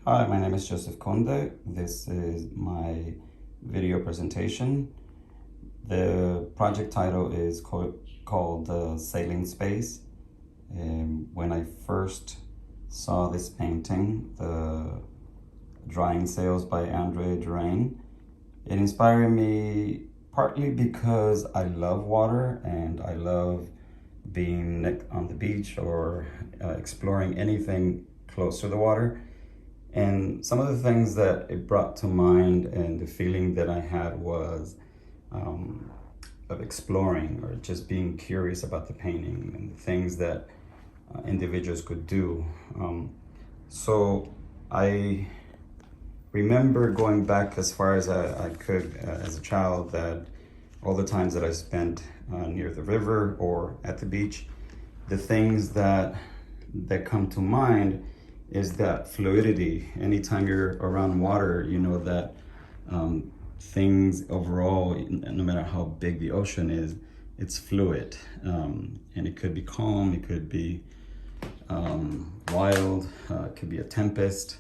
Hi, my name is Joseph Conde. This is my video presentation. The project title is called Sailing Space. When I first saw this painting, the Drying Sails by Andre Durain, it inspired me partly because I love water and I love being on the beach or exploring anything close to the water. And some of the things that it brought to mind and the feeling that I had was um, of exploring or just being curious about the painting and the things that individuals could do. So I remember going back as far as I could as a child, that all the times that I spent near the river or at the beach, the things that come to mind is that fluidity. Anytime you're around water, you know that things overall, no matter how big the ocean is, it's fluid. And it could be calm, it could be wild, it could be a tempest.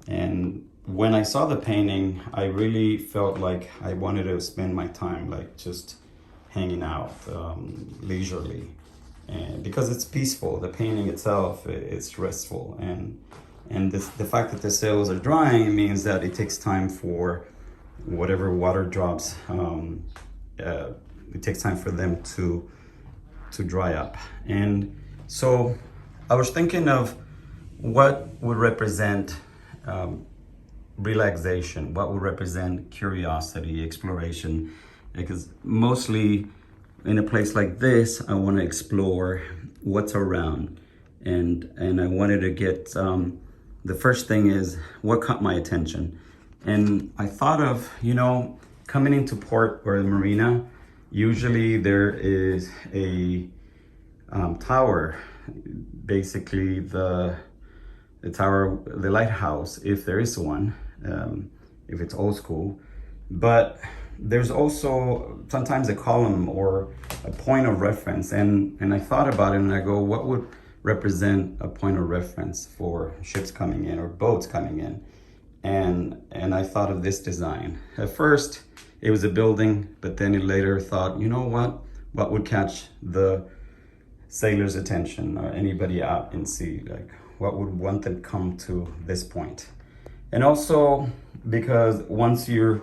And when I saw the painting, I really felt like I wanted to spend my time like just hanging out leisurely, and because it's peaceful. The painting itself, it's restful, and the fact that the sails are drying means that it takes time for whatever water drops. It takes time for them to dry up, and so I was thinking of what would represent relaxation, what would represent curiosity, exploration, because mostly in a place like this, I want to explore what's around, and I wanted to get the first thing is what caught my attention, and I thought of coming into port or the marina. Usually there is a tower, basically the tower, the lighthouse, if there is one, if it's old school. But there's also sometimes a column or a point of reference. And I thought about it and I go, what would represent a point of reference for ships coming in or boats coming in? And I thought of this design. At first, it was a building, but then it later thought, you know what would catch the sailor's attention or anybody out in sea? Like, what would want them come to this point? And also because once you're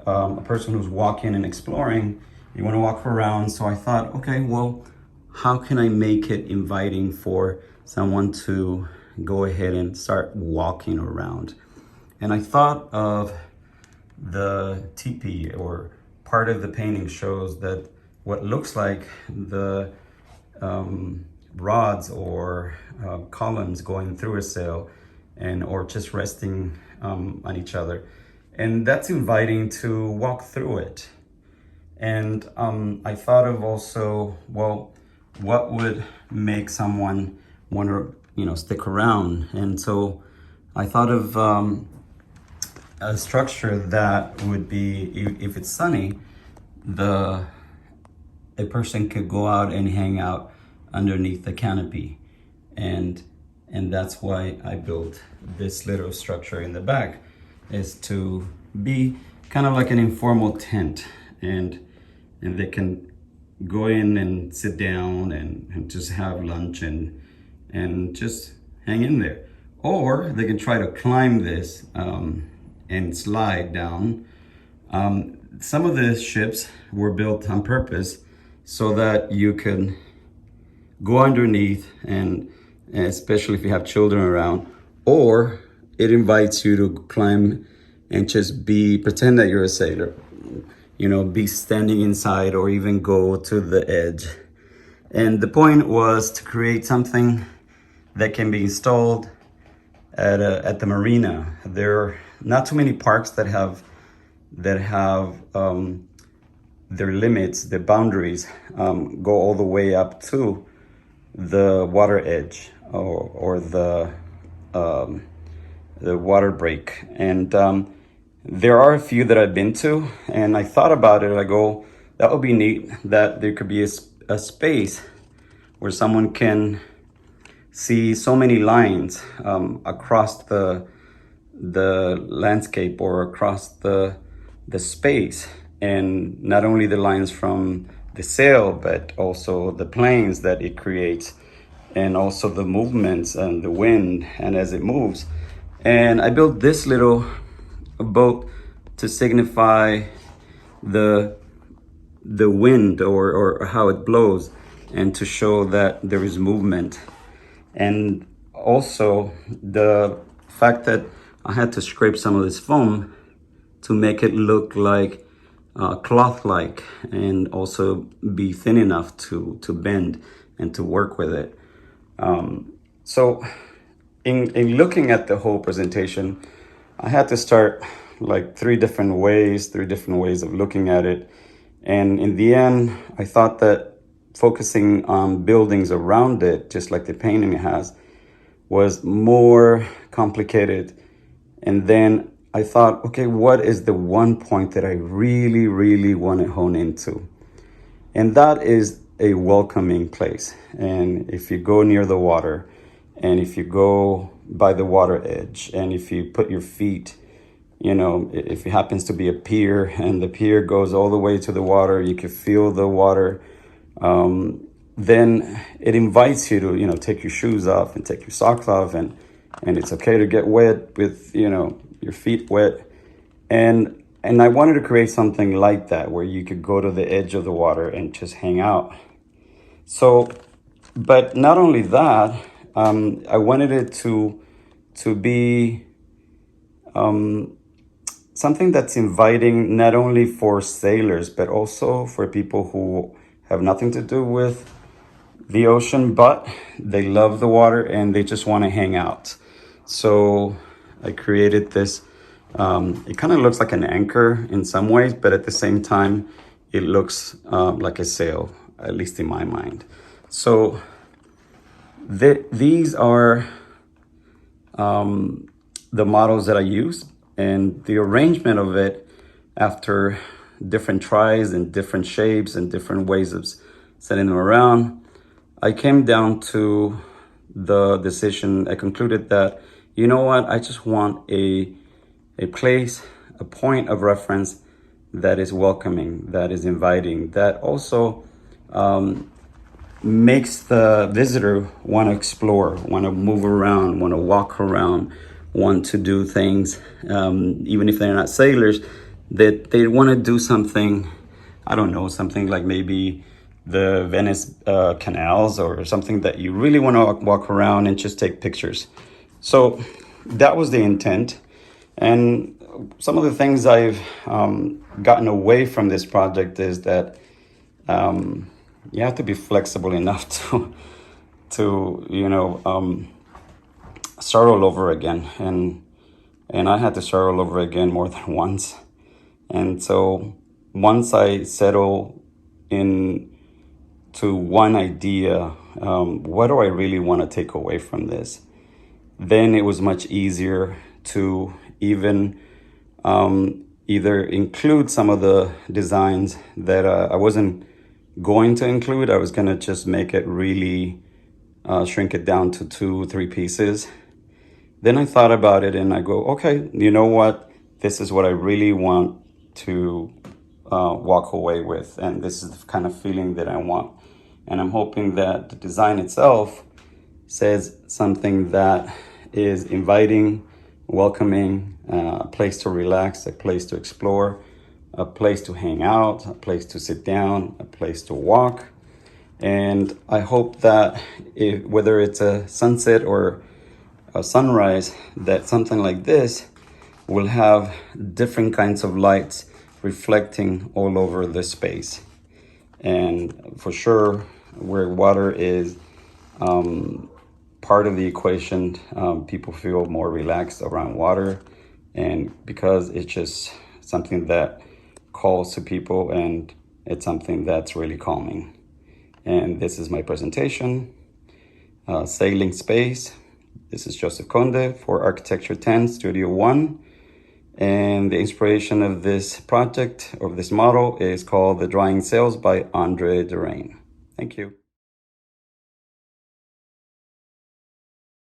a person who's walking and exploring, you want to walk around. So I thought, okay, well, how can I make it inviting for someone to go ahead and start walking around? And I thought of the teepee, or part of the painting shows that what looks like the rods or columns going through a sail, and or just resting on each other, and that's inviting to walk through it. And I thought of also, well, what would make someone want to stick around? And so I thought of a structure that would be, if it's sunny, a person could go out and hang out underneath the canopy, and that's why I built this little structure in the back, is to be kind of like an informal tent, and they can go in and sit down and just have lunch and just hang in there, or they can try to climb this and slide down. Some of the ships were built on purpose so that you can go underneath, and especially if you have children around, or it invites you to climb and just pretend that you're a sailor, be standing inside or even go to the edge. And the point was to create something that can be installed at the marina. There are not too many parks that have their limits, the boundaries go all the way up to the water edge, or the water break. And there are a few that I've been to, and I thought about it. I go, that would be neat that there could be a space where someone can see so many lines across the the landscape or across the space, and not only the lines from the sail, but also the planes that it creates, and also the movements and the wind and as it moves. And I built this little boat to signify the wind or how it blows, and to show that there is movement. And also the fact that I had to scrape some of this foam to make it look like cloth-like, and also be thin enough to bend and to work with it. So in looking at the whole presentation, I had to start like three different ways of looking at it. And in the end, I thought that focusing on buildings around it, just like the painting has, was more complicated. And then I thought, okay, what is the one point that I really, really want to hone into? And that is a welcoming place. And if you go near the water, and if you go by the water edge, and if you put your feet, you know, if it happens to be a pier and the pier goes all the way to the water, you can feel the water, then it invites you to, you know, take your shoes off and take your socks off, and it's okay to get wet with, you know, your feet wet. And I wanted to create something like that, where you could go to the edge of the water and just hang out. So, but not only that, I wanted it to be something that's inviting, not only for sailors, but also for people who have nothing to do with the ocean, but they love the water and they just want to hang out. So I created this. It kind of looks like an anchor in some ways, but at the same time, it looks like a sail, at least in my mind. So these are the models that I used, and the arrangement of it, after different tries and different shapes and different ways of setting them around, I came down to the decision. I concluded that, you know what, I just want a place, a point of reference that is welcoming, that is inviting, that also makes the visitor want to explore, want to move around, want to walk around, want to do things, even if they're not sailors, that they want to do something, I don't know, something like maybe the Venice canals, or something that you really want to walk around and just take pictures. So that was the intent. And some of the things I've gotten away from this project is that you have to be flexible enough to you know, start all over again. And I had to start all over again more than once. And so once I settle in to one idea, what do I really want to take away from this? Then it was much easier to even either include some of the designs that I wasn't going to include. I was going to just make it really shrink it down to 2-3 pieces. Then I thought about it and I go, okay, you know what? This is what I really want to walk away with. And this is the kind of feeling that I want. And I'm hoping that the design itself says something that is inviting, welcoming, a place to relax, a place to explore, a place to hang out, a place to sit down, a place to walk. And I hope that whether it's a sunset or a sunrise, that something like this will have different kinds of lights reflecting all over the space. And for sure, where water is part of the equation, people feel more relaxed around water, and because it's just something that calls to people, and it's something that's really calming. And this is my presentation, Sailing Space. This is Joseph Conde for ARC10 Studio One. And the inspiration of this project, of this model, is called The Drying Sails by Andre Durain. Thank you.